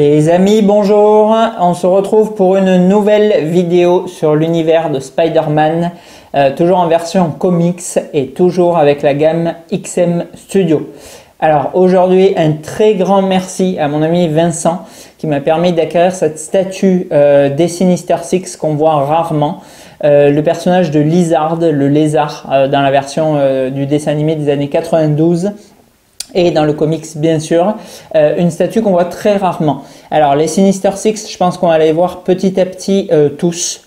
Les amis, bonjour, on se retrouve pour une nouvelle vidéo sur l'univers de Spider-Man, toujours en version comics et toujours avec la gamme XM Studio. Alors aujourd'hui, un très grand merci à mon ami Vincent qui m'a permis d'acquérir cette statue des Sinister Six qu'on voit rarement. Le personnage de Lizard, le lézard, dans la version du dessin animé des années 92. Et dans le comics, bien sûr, une statue qu'on voit très rarement. Alors, les Sinister Six, je pense qu'on va les voir petit à petit tous,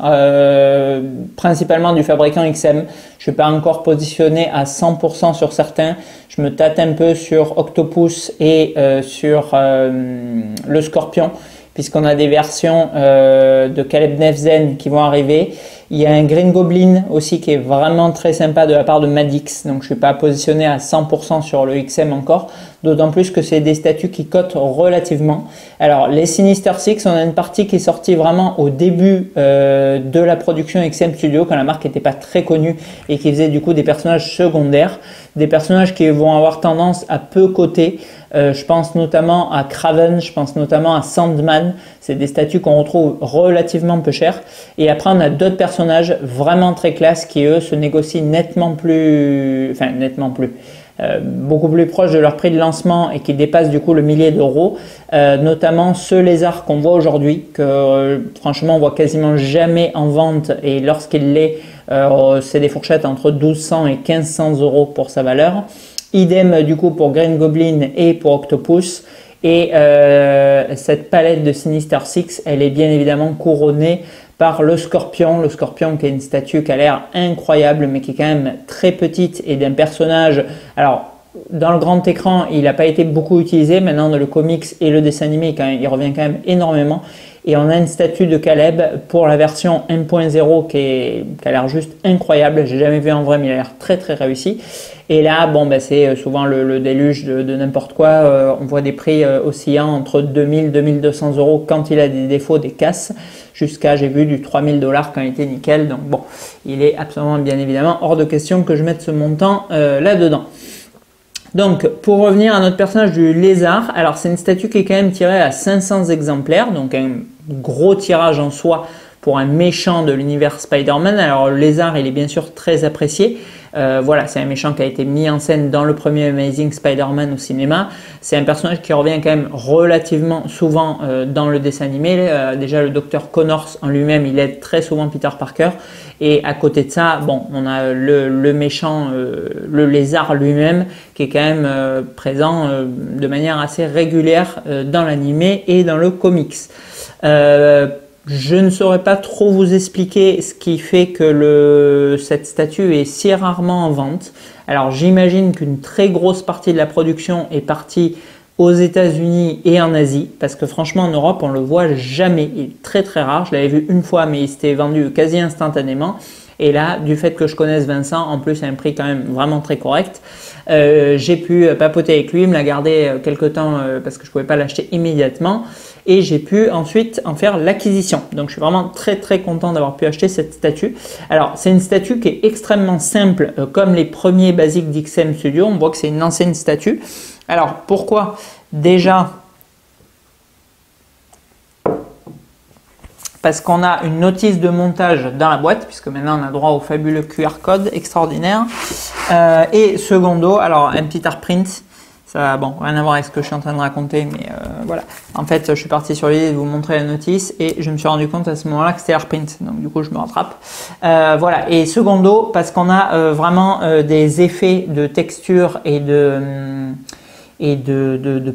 principalement du fabricant XM. Je ne suis pas encore positionné à 100% sur certains. Je me tâte un peu sur Octopus et sur le Scorpion, puisqu'on a des versions de Caleb Nevzen qui vont arriver. Il y a un Green Goblin aussi qui est vraiment très sympa de la part de Madix, donc je ne suis pas positionné à 100% sur le XM encore, d'autant plus que c'est des statues qui cotent relativement. Alors les Sinister Six, on a une partie qui est sortie vraiment au début de la production XM Studio, quand la marque n'était pas très connue et qui faisait du coup des personnages secondaires, des personnages qui vont avoir tendance à peu coter. Je pense notamment à Kraven, je pense notamment à Sandman. C'est des statues qu'on retrouve relativement peu chères. Et après, on a d'autres personnages vraiment très classe qui, eux, se négocient beaucoup plus proche de leur prix de lancement et qui dépassent du coup le millier d'euros. Notamment ce lézard qu'on voit aujourd'hui, que franchement, on voit quasiment jamais en vente. Et lorsqu'il l'est, c'est des fourchettes entre 1200 et 1500 euros pour sa valeur. Idem du coup pour Green Goblin et pour Octopus. Et cette palette de Sinister Six, elle est bien évidemment couronnée par le Scorpion. Le Scorpion qui est une statue qui a l'air incroyable mais qui est quand même très petite et d'un personnage... Alors, dans le grand écran, il n'a pas été beaucoup utilisé. Maintenant, dans le comics et le dessin animé, il revient quand même énormément. Et on a une statue de Caleb pour la version 1.0 qui a l'air juste incroyable. J'ai jamais vu en vrai, mais il a l'air très très réussi. Et là, bon, ben, c'est souvent le déluge de n'importe quoi. On voit des prix oscillant entre 2000 et 2200 euros quand il a des défauts, des casses, jusqu'à, j'ai vu, du 3000 $ quand il était nickel. Donc bon, il est absolument bien évidemment hors de question que je mette ce montant là-dedans. Donc, pour revenir à notre personnage du lézard, alors c'est une statue qui est quand même tirée à 500 exemplaires, donc un gros tirage en soi pour un méchant de l'univers Spider-Man. Alors, le lézard, il est bien sûr très apprécié. Voilà, c'est un méchant qui a été mis en scène dans le premier Amazing Spider-Man au cinéma. C'est un personnage qui revient quand même relativement souvent dans le dessin animé. Déjà, le docteur Connors en lui-même, il aide très souvent Peter Parker. Et à côté de ça, bon, on a le méchant, le lézard lui-même, qui est quand même présent de manière assez régulière dans l'animé et dans le comics. Je ne saurais pas trop vous expliquer ce qui fait que cette statue est si rarement en vente. Alors j'imagine qu'une très grosse partie de la production est partie aux États-Unis et en Asie, parce que franchement en Europe on le voit jamais, il est très très rare. Je l'avais vu une fois mais il s'était vendu quasi instantanément. Et là, du fait que je connaisse Vincent, en plus à un prix quand même vraiment très correct, j'ai pu papoter avec lui, me la garder quelques temps parce que je ne pouvais pas l'acheter immédiatement. Et j'ai pu ensuite en faire l'acquisition. Donc je suis vraiment très très content d'avoir pu acheter cette statue. Alors c'est une statue qui est extrêmement simple, comme les premiers basiques d'XM Studio. On voit que c'est une ancienne statue. Alors pourquoi? Déjà, parce qu'on a une notice de montage dans la boîte, puisque maintenant on a droit au fabuleux QR code extraordinaire. Et secondo, alors un petit art print. Ça, bon, rien à voir avec ce que je suis en train de raconter, mais voilà. En fait, je suis parti sur l'idée de vous montrer la notice et je me suis rendu compte à ce moment-là que c'était AirPrint. Donc du coup, je me rattrape. Voilà. Et secondo, parce qu'on a vraiment des effets de texture et de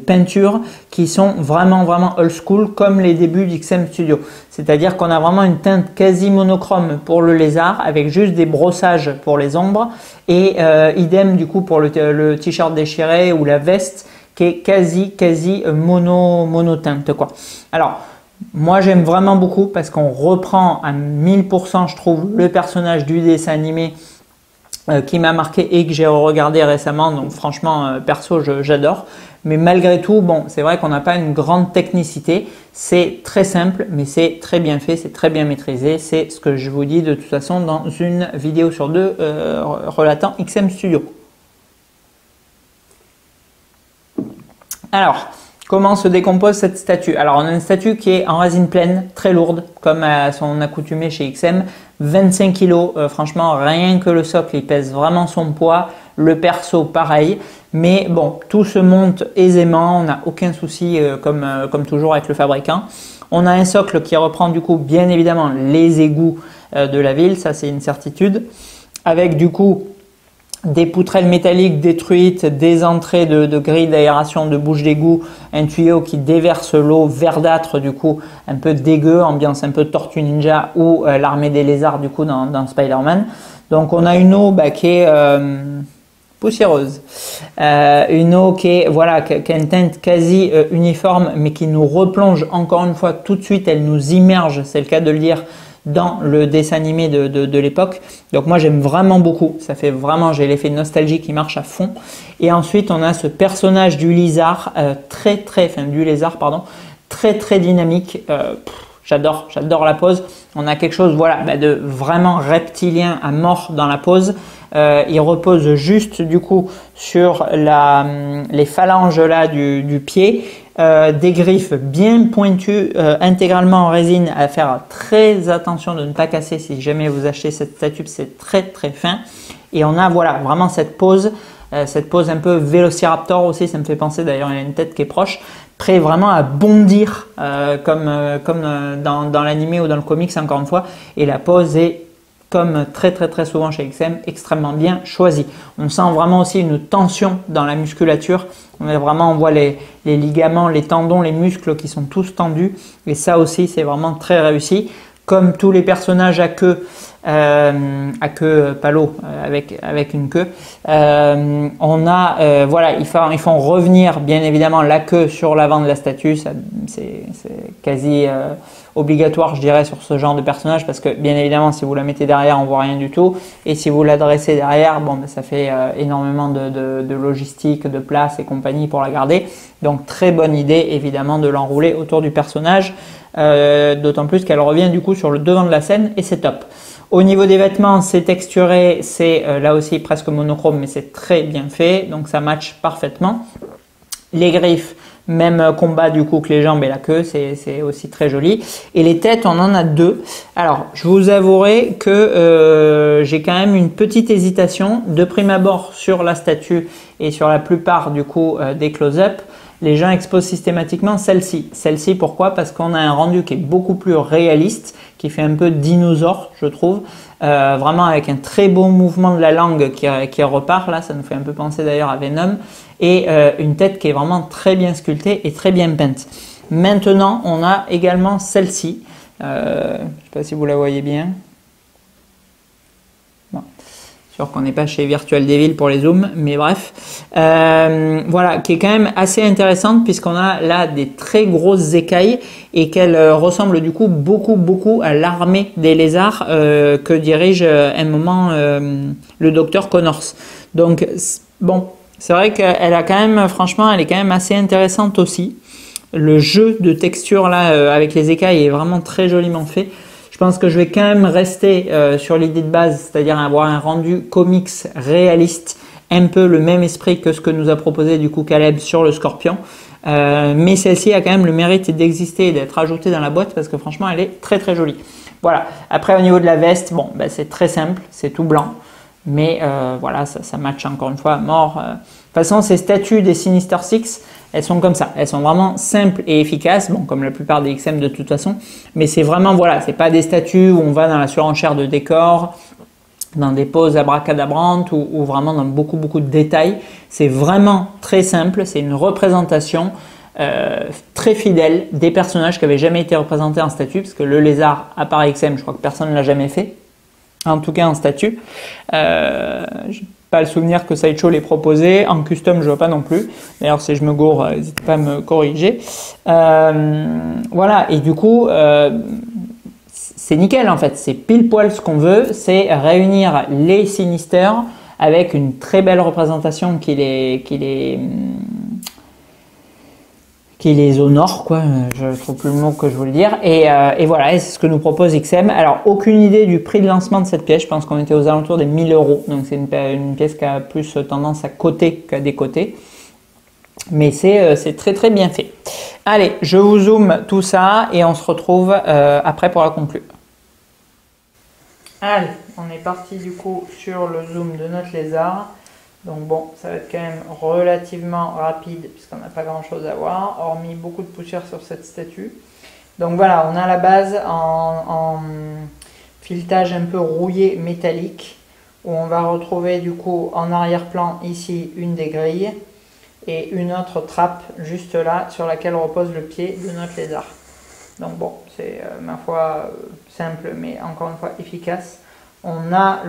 peinture qui sont vraiment old school comme les débuts d'XM Studio. C'est-à-dire qu'on a vraiment une teinte quasi monochrome pour le lézard avec juste des brossages pour les ombres et idem du coup pour le t-shirt déchiré ou la veste qui est quasi monoteinte quoi. Alors moi j'aime vraiment beaucoup parce qu'on reprend à 1000% je trouve le personnage du dessin animé qui m'a marqué et que j'ai regardé récemment, donc franchement perso j'adore, mais malgré tout bon c'est vrai qu'on n'a pas une grande technicité, c'est très simple mais c'est très bien fait, c'est très bien maîtrisé, c'est ce que je vous dis de toute façon dans une vidéo sur deux relatant XM Studio. Alors Comment se décompose cette statue? Alors on a une statue qui est en résine pleine, très lourde, comme à son accoutumé chez XM, 25 kg, franchement rien que le socle il pèse vraiment son poids, le perso pareil, mais bon tout se monte aisément, on n'a aucun souci comme toujours avec le fabricant. On a un socle qui reprend du coup bien évidemment les égouts de la ville, ça c'est une certitude, avec du coup des poutrelles métalliques détruites, des entrées de grilles d'aération, de bouches d'égout, un tuyau qui déverse l'eau verdâtre du coup, un peu dégueu, ambiance un peu Tortue Ninja ou l'armée des lézards du coup dans Spider-Man. Donc on a une eau qui est poussiéreuse, une eau qui est voilà qui a une teinte quasi uniforme, mais qui nous replonge encore une fois tout de suite, elle nous immerge, c'est le cas de le dire, dans le dessin animé de l'époque. Donc moi j'aime vraiment beaucoup, ça fait vraiment, j'ai l'effet nostalgie qui marche à fond. Et ensuite on a ce personnage du lézard, très dynamique. J'adore la pose. On a quelque chose voilà, de vraiment reptilien à mort dans la pose. Il repose juste du coup sur les phalanges là du pied. Des griffes bien pointues, intégralement en résine, à faire très attention de ne pas casser si jamais vous achetez cette statue, c'est très fin. Et on a voilà vraiment cette pose un peu Vélociraptor aussi, ça me fait penser d'ailleurs, il y a une tête qui est proche, prêt vraiment à bondir comme dans l'animé ou dans le comics encore une fois, et la pose est comme très souvent chez XM, extrêmement bien choisi. On sent vraiment aussi une tension dans la musculature. On voit les ligaments, les tendons, les muscles qui sont tous tendus. Et ça aussi, c'est vraiment très réussi. Comme tous les personnages à queue palo, avec une queue, voilà, ils font revenir bien évidemment la queue sur l'avant de la statue. C'est quasi obligatoire, je dirais, sur ce genre de personnage, parce que bien évidemment si vous la mettez derrière on voit rien du tout, et si vous la dressez derrière, bon, ça fait énormément de logistique, de place et compagnie pour la garder. Donc très bonne idée évidemment de l'enrouler autour du personnage, d'autant plus qu'elle revient du coup sur le devant de la scène et c'est top. Au niveau des vêtements, c'est texturé, c'est là aussi presque monochrome, mais c'est très bien fait, donc ça match parfaitement. Les griffes, même combat du coup que les jambes et la queue, c'est aussi très joli. Et les têtes, on en a deux. Alors, je vous avouerai que j'ai quand même une petite hésitation de prime abord sur la statue et sur la plupart du coup des close-up. Les gens exposent systématiquement celle-ci. Celle-ci, pourquoi? Parce qu'on a un rendu qui est beaucoup plus réaliste, qui fait un peu dinosaure, je trouve. Vraiment avec un très beau mouvement de la langue qui repart, là, ça nous fait un peu penser d'ailleurs à Venom. Et une tête qui est vraiment très bien sculptée et très bien peinte. Maintenant, on a également celle-ci. Je ne sais pas si vous la voyez bien. Bon. Sûr qu'on n'est pas chez Virtual Devil pour les zooms, mais bref. Voilà, qui est quand même assez intéressante puisqu'on a là des très grosses écailles et qu'elle ressemble du coup beaucoup à l'armée des lézards que dirige un moment le docteur Connors. Donc, bon, c'est vrai qu'elle a quand même, franchement, elle est quand même assez intéressante aussi. Le jeu de texture là avec les écailles est vraiment très joliment fait. Je pense que je vais quand même rester sur l'idée de base, c'est-à-dire avoir un rendu comics réaliste, un peu le même esprit que ce que nous a proposé du coup Caleb sur le Scorpion. Mais celle-ci a quand même le mérite d'exister et d'être ajoutée dans la boîte parce que franchement elle est très jolie. Voilà. Après au niveau de la veste, bon, c'est très simple, c'est tout blanc. Mais voilà, ça match encore une fois à mort. De toute façon, ces statues des Sinister Six, elles sont comme ça. Elles sont vraiment simples et efficaces, bon, comme la plupart des XM de toute façon. Mais c'est vraiment, voilà, c'est pas des statues où on va dans la surenchère de décors, dans des poses abracadabrantes ou vraiment dans beaucoup de détails. C'est vraiment très simple. C'est une représentation très fidèle des personnages qui n'avaient jamais été représentés en statue, parce que le lézard, à part XM, je crois que personne ne l'a jamais fait. En tout cas en statue. J'ai pas le souvenir que Sideshow l'ait proposé. En custom, je vois pas non plus. D'ailleurs, si je me gourre, n'hésitez pas à me corriger. Voilà, et du coup, c'est nickel en fait. C'est pile poil ce qu'on veut. C'est réunir les Sinister avec une très belle représentation qui les honore, quoi. Je trouve plus le mot que je voulais dire. Et voilà, c'est ce que nous propose XM. Alors, aucune idée du prix de lancement de cette pièce. Je pense qu'on était aux alentours des 1000 €. Donc, c'est une pièce qui a plus tendance à coter qu'à décoter. Mais c'est très très bien fait. Allez, je vous zoome tout ça et on se retrouve après pour la conclure. Allez, on est parti du coup sur le zoom de notre lézard. Donc bon, ça va être quand même relativement rapide puisqu'on n'a pas grand chose à voir, hormis beaucoup de poussière sur cette statue. Donc voilà, on a la base en filetage un peu rouillé métallique où on va retrouver du coup en arrière-plan ici une des grilles et une autre trappe juste là sur laquelle repose le pied de notre lézard. Donc bon, c'est ma foi simple mais encore une fois efficace. On a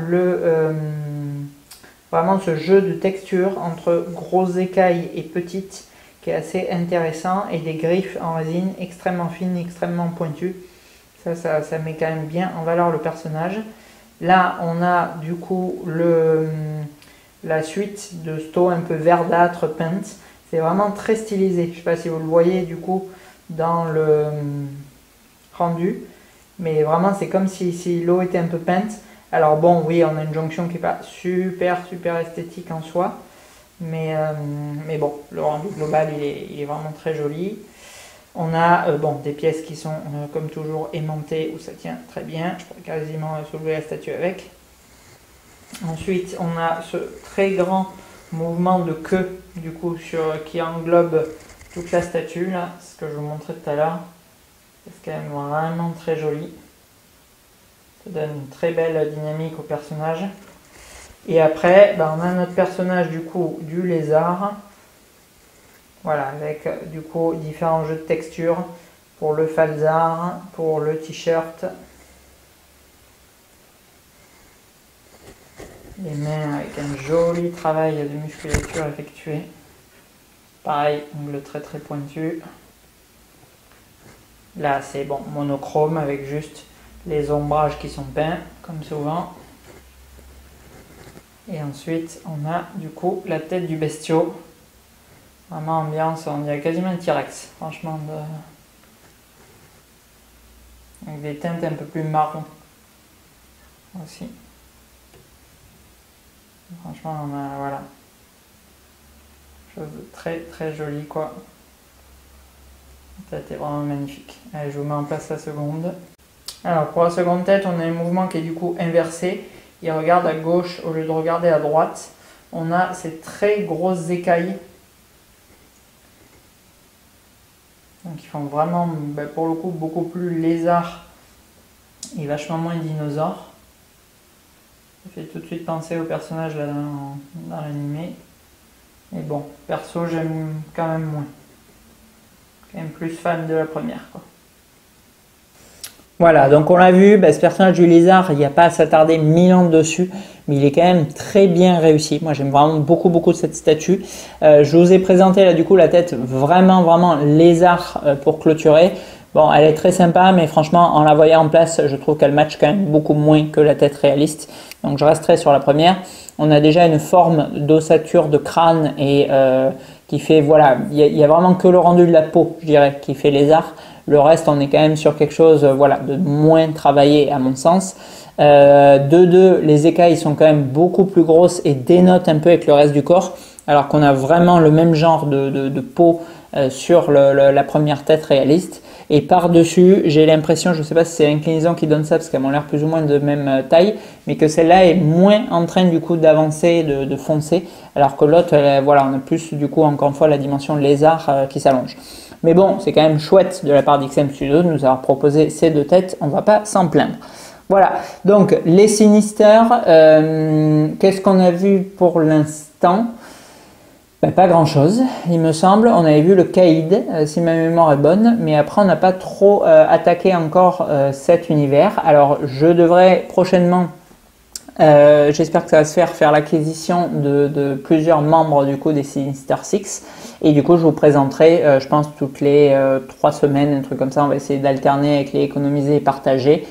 vraiment ce jeu de texture entre grosses écailles et petites qui est assez intéressant et des griffes en résine extrêmement fines, extrêmement pointues. Ça met quand même bien en valeur le personnage. Là, on a du coup la suite de sto un peu verdâtre peinte. C'est vraiment très stylisé. Je ne sais pas si vous le voyez du coup dans le rendu. Mais vraiment, c'est comme si l'eau était un peu peinte. Alors bon, oui, on a une jonction qui n'est pas super esthétique en soi. Mais bon, le rendu global, il est vraiment très joli. On a des pièces qui sont comme toujours aimantées où ça tient très bien. Je pourrais quasiment soulever la statue avec. Ensuite, on a ce très grand mouvement de queue du coup qui englobe toute la statue là, ce que je vous montrais tout à l'heure. C'est quand même vraiment très joli. Ça donne une très belle dynamique au personnage. Et après, on a notre personnage du coup du lézard. Voilà, avec du coup différents jeux de texture pour le falzar, pour le t-shirt. Les mains avec un joli travail de musculature effectué. Pareil, ongle très pointu. Là, c'est bon, monochrome avec juste les ombrages qui sont peints, comme souvent. Et ensuite, on a du coup la tête du bestiau. Vraiment ambiance, on dirait quasiment un T-Rex, franchement. Avec des teintes un peu plus marron aussi. Franchement, on a, voilà. Chose de très joli, quoi. La tête est vraiment magnifique. Allez, je vous mets en place la seconde. Alors, pour la seconde tête, on a un mouvement qui est du coup inversé. Il regarde à gauche au lieu de regarder à droite. On a ces très grosses écailles. Donc ils font vraiment, pour le coup, beaucoup plus lézard et vachement moins dinosaure. Ça fait tout de suite penser au personnage là dans l'animé. Mais bon, perso, j'aime quand même moins. Quand même plus fan de la première, quoi. Voilà, donc on l'a vu, ce personnage du lézard, il n'y a pas à s'attarder 1000 ans dessus, mais il est quand même très bien réussi. Moi, j'aime vraiment beaucoup de cette statue. Je vous ai présenté là du coup la tête vraiment lézard pour clôturer. Bon, elle est très sympa, mais franchement, en la voyant en place, je trouve qu'elle match quand même beaucoup moins que la tête réaliste. Donc, je resterai sur la première. On a déjà une forme d'ossature de crâne et qui fait, voilà, il y a vraiment que le rendu de la peau, je dirais, qui fait lézard. Le reste, on est quand même sur quelque chose de moins travaillé à mon sens. Les écailles sont quand même beaucoup plus grosses et dénotent un peu avec le reste du corps, alors qu'on a vraiment le même genre de peau sur la première tête réaliste. Et par-dessus, j'ai l'impression, je ne sais pas si c'est l'inclinaison qui donne ça, parce qu'elles ont l'air plus ou moins de même taille, mais que celle-là est moins en train du coup d'avancer, de foncer, alors que l'autre, voilà, on a plus du coup encore une fois la dimension lézard qui s'allonge. Mais bon, c'est quand même chouette de la part d'XM Studio de nous avoir proposé ces deux têtes, on ne va pas s'en plaindre. Voilà, donc les Sinister, qu'est-ce qu'on a vu pour l'instant? Pas grand chose, il me semble. On avait vu le Caïd, si ma mémoire est bonne, mais après on n'a pas trop attaqué encore cet univers. Alors je devrais prochainement, j'espère que ça va se faire l'acquisition de plusieurs membres du coup des Sinister Six. Et du coup je vous présenterai, je pense toutes les 3 semaines, un truc comme ça. On va essayer d'alterner avec les économisés et partagés.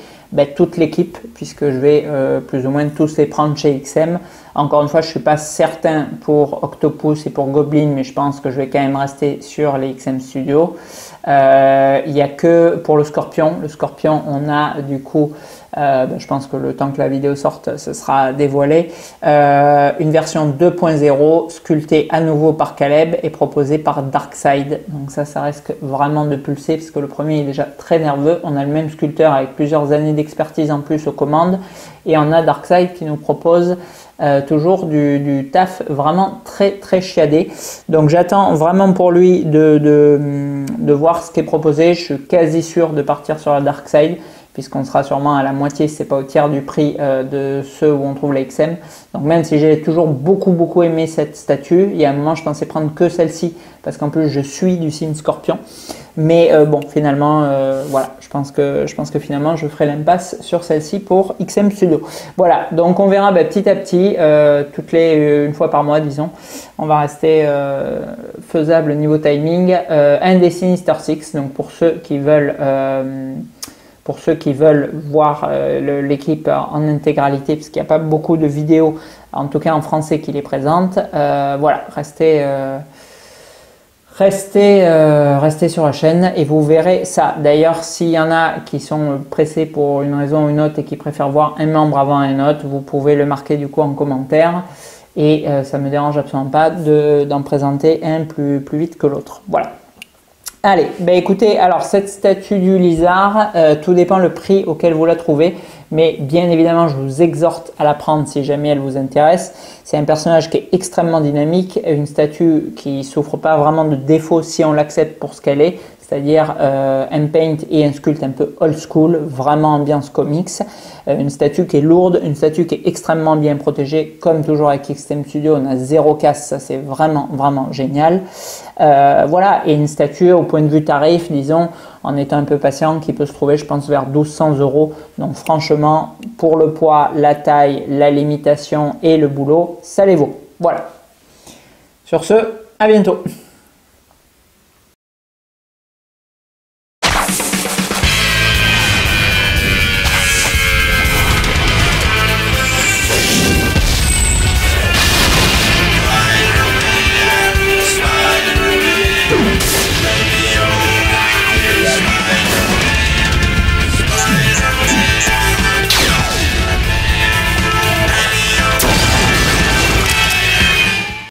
Toute l'équipe, puisque je vais plus ou moins tous les prendre chez XM. Encore une fois, je ne suis pas certain pour Octopus et pour Goblin, mais je pense que je vais quand même rester sur les XM Studios. Il n'y a que pour le Scorpion. Le Scorpion, on a du coup Je pense que le temps que la vidéo sorte, ce sera dévoilé. Une version 2.0 sculptée à nouveau par Caleb et proposée par Darkside. Donc ça risque vraiment de pulser parce que le premier est déjà très nerveux. On a le même sculpteur avec plusieurs années d'expertise en plus aux commandes. Et on a Darkside qui nous propose toujours du taf vraiment très chiadé. Donc j'attends vraiment pour lui de voir ce qui est proposé. Je suis quasi sûr de partir sur la Darkside, puisqu'on sera sûrement à la moitié, si c'est pas au tiers du prix de ceux où on trouve la XM. Donc même si j'ai toujours beaucoup aimé cette statue, il y a un moment je pensais prendre que celle-ci, parce qu'en plus je suis du signe Scorpion. Mais bon, finalement, voilà, je pense que finalement je ferai l'impasse sur celle-ci pour XM Studio. Voilà, donc on verra petit à petit, une fois par mois, disons. On va rester faisable niveau timing. Un des Sinister Six, donc pour ceux qui veulent voir l'équipe en intégralité, parce qu'il n'y a pas beaucoup de vidéos, en tout cas en français, qui les présentent. Voilà, restez sur la chaîne et vous verrez ça. D'ailleurs, s'il y en a qui sont pressés pour une raison ou une autre et qui préfèrent voir un membre avant un autre, vous pouvez le marquer du coup en commentaire. Et ça ne me dérange absolument pas d'en présenter un plus vite que l'autre. Voilà. Allez, écoutez, alors cette statue du Lizard, tout dépend le prix auquel vous la trouvez, mais bien évidemment je vous exhorte à la prendre si jamais elle vous intéresse. C'est un personnage qui est extrêmement dynamique, une statue qui souffre pas vraiment de défauts si on l'accepte pour ce qu'elle est, c'est-à-dire un paint et un sculpt un peu old school, vraiment ambiance comics. Une statue qui est lourde, une statue qui est extrêmement bien protégée, comme toujours avec XM Studio, on a 0 casse, ça c'est vraiment génial. Voilà, et une statue au point de vue tarif, disons, en étant un peu patient, qui peut se trouver, je pense, vers 1200 €. Donc franchement, pour le poids, la taille, la limitation et le boulot, ça les vaut. Voilà. Sur ce, à bientôt.